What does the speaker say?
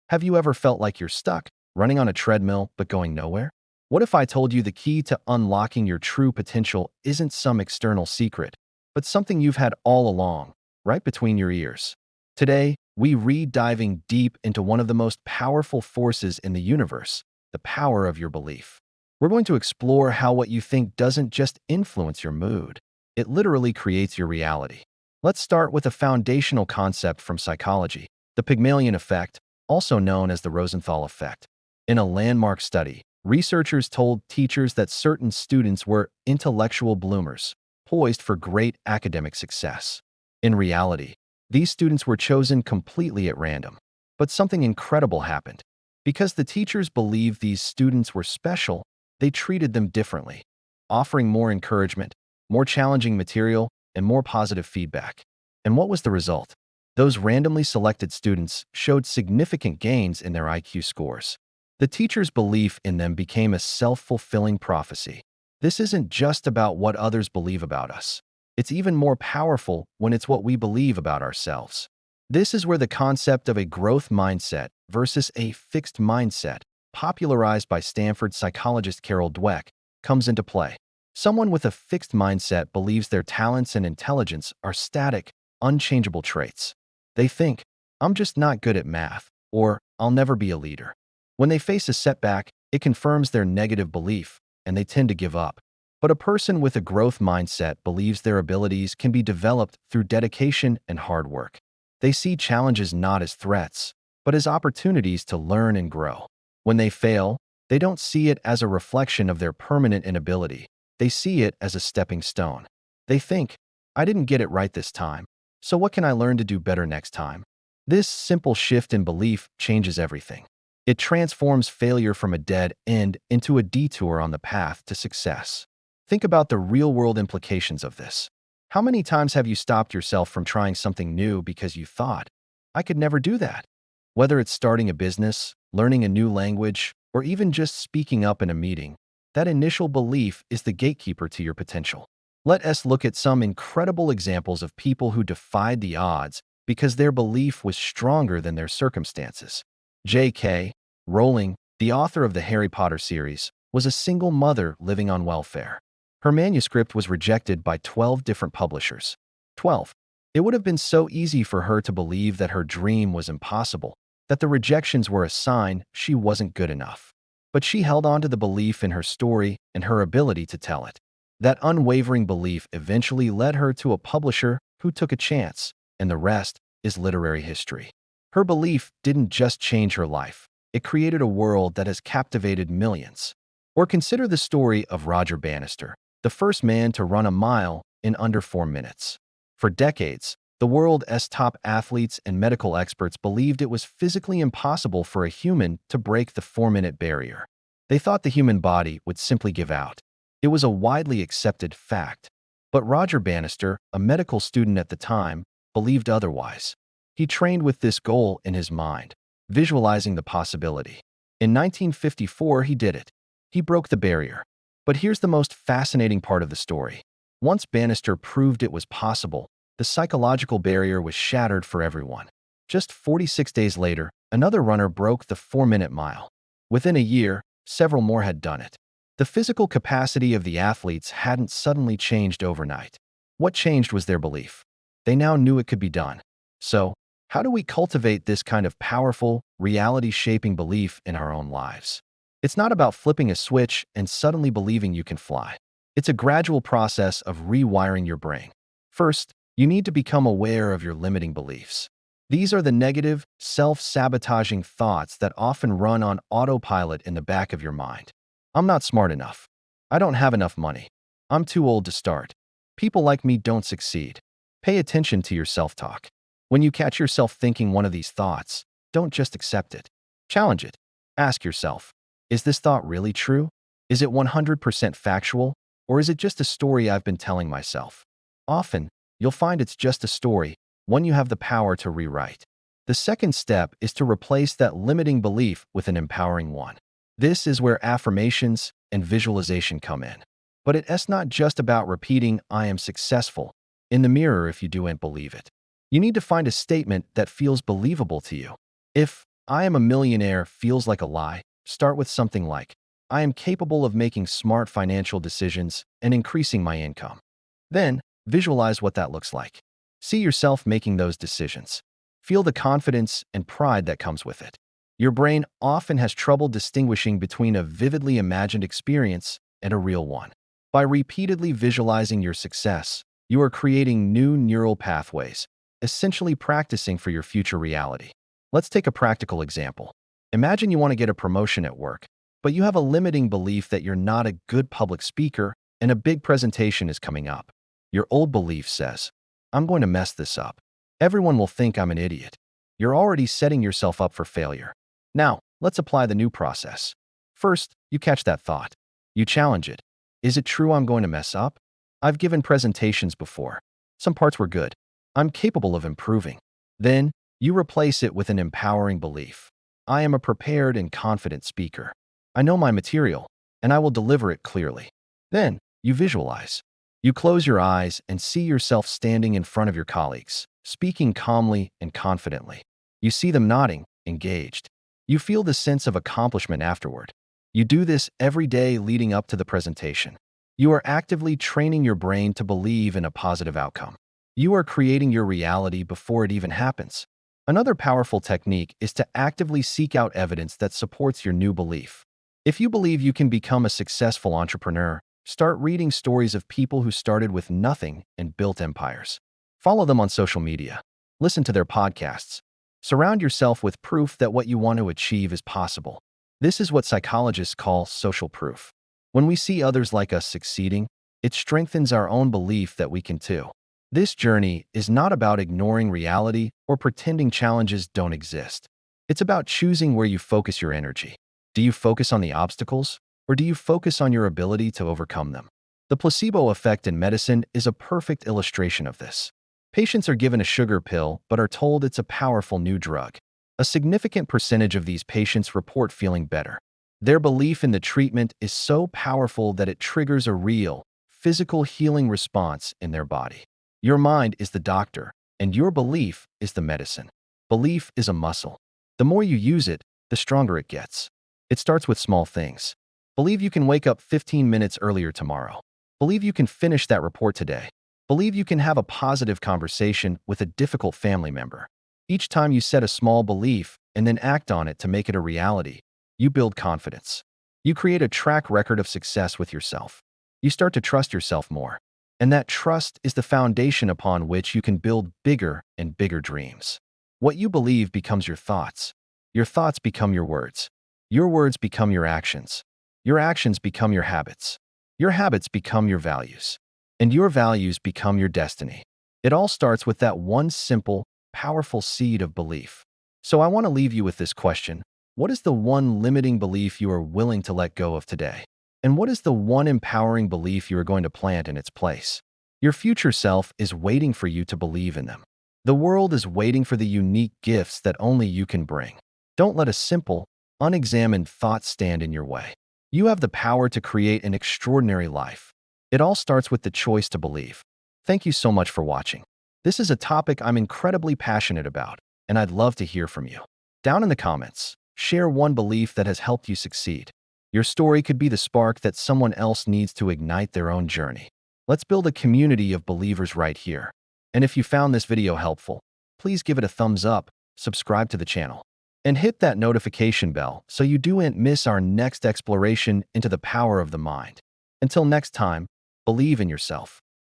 Have you ever felt like you're stuck, running on a treadmill but going nowhere? What if I told you the key to unlocking your true potential isn't some external secret, but something you've had all along, right between your ears? Today, we read diving deep into one of the most powerful forces in the universe, the power of your belief. We're going to explore how what you think doesn't just influence your mood, it literally creates your reality. Let's start with a foundational concept from psychology, the Pygmalion Effect, also known as the Rosenthal effect. In a landmark study, researchers told teachers that certain students were intellectual bloomers, poised for great academic success. In reality, these students were chosen completely at random. But something incredible happened. Because the teachers believed these students were special, they treated them differently, offering more encouragement, more challenging material, and more positive feedback. And what was the result? Those randomly selected students showed significant gains in their IQ scores. The teacher's belief in them became a self-fulfilling prophecy. This isn't just about what others believe about us. It's even more powerful when it's what we believe about ourselves. This is where the concept of a growth mindset versus a fixed mindset, popularized by Stanford psychologist Carol Dweck, comes into play. Someone with a fixed mindset believes their talents and intelligence are static, unchangeable traits. They think, I'm just not good at math, or I'll never be a leader. When they face a setback, it confirms their negative belief, and they tend to give up. But a person with a growth mindset believes their abilities can be developed through dedication and hard work. They see challenges not as threats, but as opportunities to learn and grow. When they fail, they don't see it as a reflection of their permanent inability. They see it as a stepping stone. They think, I didn't get it right this time, so what can I learn to do better next time? This simple shift in belief changes everything. It transforms failure from a dead end into a detour on the path to success. Think about the real-world implications of this. How many times have you stopped yourself from trying something new because you thought, I could never do that? Whether it's starting a business, learning a new language, or even just speaking up in a meeting, that initial belief is the gatekeeper to your potential. Let us look at some incredible examples of people who defied the odds because their belief was stronger than their circumstances. J.K. Rowling, the author of the Harry Potter series, was a single mother living on welfare. Her manuscript was rejected by 12 different publishers. 12. It would have been so easy for her to believe that her dream was impossible, that the rejections were a sign she wasn't good enough. But she held on to the belief in her story and her ability to tell it. That unwavering belief eventually led her to a publisher who took a chance, and the rest is literary history. Her belief didn't just change her life. It created a world that has captivated millions. Or consider the story of Roger Bannister, the first man to run a mile in under 4 minutes. For decades, the world's top athletes and medical experts believed it was physically impossible for a human to break the 4-minute barrier. They thought the human body would simply give out. It was a widely accepted fact. But Roger Bannister, a medical student at the time, believed otherwise. He trained with this goal in his mind, visualizing the possibility. In 1954, he did it. He broke the barrier. But here's the most fascinating part of the story. Once Bannister proved it was possible, the psychological barrier was shattered for everyone. Just 46 days later, another runner broke the 4-minute mile. Within a year, several more had done it. The physical capacity of the athletes hadn't suddenly changed overnight. What changed was their belief. They now knew it could be done. So, how do we cultivate this kind of powerful, reality-shaping belief in our own lives? It's not about flipping a switch and suddenly believing you can fly. It's a gradual process of rewiring your brain. First, you need to become aware of your limiting beliefs. These are the negative, self-sabotaging thoughts that often run on autopilot in the back of your mind. I'm not smart enough. I don't have enough money. I'm too old to start. People like me don't succeed. Pay attention to your self-talk. When you catch yourself thinking one of these thoughts, don't just accept it. Challenge it. Ask yourself, is this thought really true? Is it 100% factual? Or is it just a story I've been telling myself? Often, you'll find it's just a story, one you have the power to rewrite. The second step is to replace that limiting belief with an empowering one. This is where affirmations and visualization come in. But it's not just about repeating, I am successful, in the mirror if you don't believe it. You need to find a statement that feels believable to you. If "I am a millionaire" feels like a lie, start with something like, "I am capable of making smart financial decisions and increasing my income." Then, visualize what that looks like. See yourself making those decisions. Feel the confidence and pride that comes with it. Your brain often has trouble distinguishing between a vividly imagined experience and a real one. By repeatedly visualizing your success, you are creating new neural pathways, essentially practicing for your future reality. Let's take a practical example. Imagine you want to get a promotion at work, but you have a limiting belief that you're not a good public speaker and a big presentation is coming up. Your old belief says, "I'm going to mess this up. Everyone will think I'm an idiot." You're already setting yourself up for failure. Now, let's apply the new process. First, you catch that thought. You challenge it. Is it true I'm going to mess up? I've given presentations before. Some parts were good. I'm capable of improving. Then, you replace it with an empowering belief. I am a prepared and confident speaker. I know my material, and I will deliver it clearly. Then, you visualize. You close your eyes and see yourself standing in front of your colleagues, speaking calmly and confidently. You see them nodding, engaged. You feel the sense of accomplishment afterward. You do this every day leading up to the presentation. You are actively training your brain to believe in a positive outcome. You are creating your reality before it even happens. Another powerful technique is to actively seek out evidence that supports your new belief. If you believe you can become a successful entrepreneur, start reading stories of people who started with nothing and built empires. Follow them on social media. Listen to their podcasts. Surround yourself with proof that what you want to achieve is possible. This is what psychologists call social proof. When we see others like us succeeding, it strengthens our own belief that we can too. This journey is not about ignoring reality or pretending challenges don't exist. It's about choosing where you focus your energy. Do you focus on the obstacles, or do you focus on your ability to overcome them? The placebo effect in medicine is a perfect illustration of this. Patients are given a sugar pill but are told it's a powerful new drug. A significant percentage of these patients report feeling better. Their belief in the treatment is so powerful that it triggers a real, physical healing response in their body. Your mind is the doctor, and your belief is the medicine. Belief is a muscle. The more you use it, the stronger it gets. It starts with small things. Believe you can wake up 15 minutes earlier tomorrow. Believe you can finish that report today. Believe you can have a positive conversation with a difficult family member. Each time you set a small belief and then act on it to make it a reality, you build confidence. You create a track record of success with yourself. You start to trust yourself more. And that trust is the foundation upon which you can build bigger and bigger dreams. What you believe becomes your thoughts. Your thoughts become your words. Your words become your actions. Your actions become your habits. Your habits become your values. And your values become your destiny. It all starts with that one simple, powerful seed of belief. So I want to leave you with this question. What is the one limiting belief you are willing to let go of today? And what is the one empowering belief you are going to plant in its place? Your future self is waiting for you to believe in them. The world is waiting for the unique gifts that only you can bring. Don't let a simple, unexamined thought stand in your way. You have the power to create an extraordinary life. It all starts with the choice to believe. Thank you so much for watching. This is a topic I'm incredibly passionate about, and I'd love to hear from you. Down in the comments, share one belief that has helped you succeed. Your story could be the spark that someone else needs to ignite their own journey. Let's build a community of believers right here. And if you found this video helpful, please give it a thumbs up, subscribe to the channel, and hit that notification bell so you don't miss our next exploration into the power of the mind. Until next time, believe in yourself.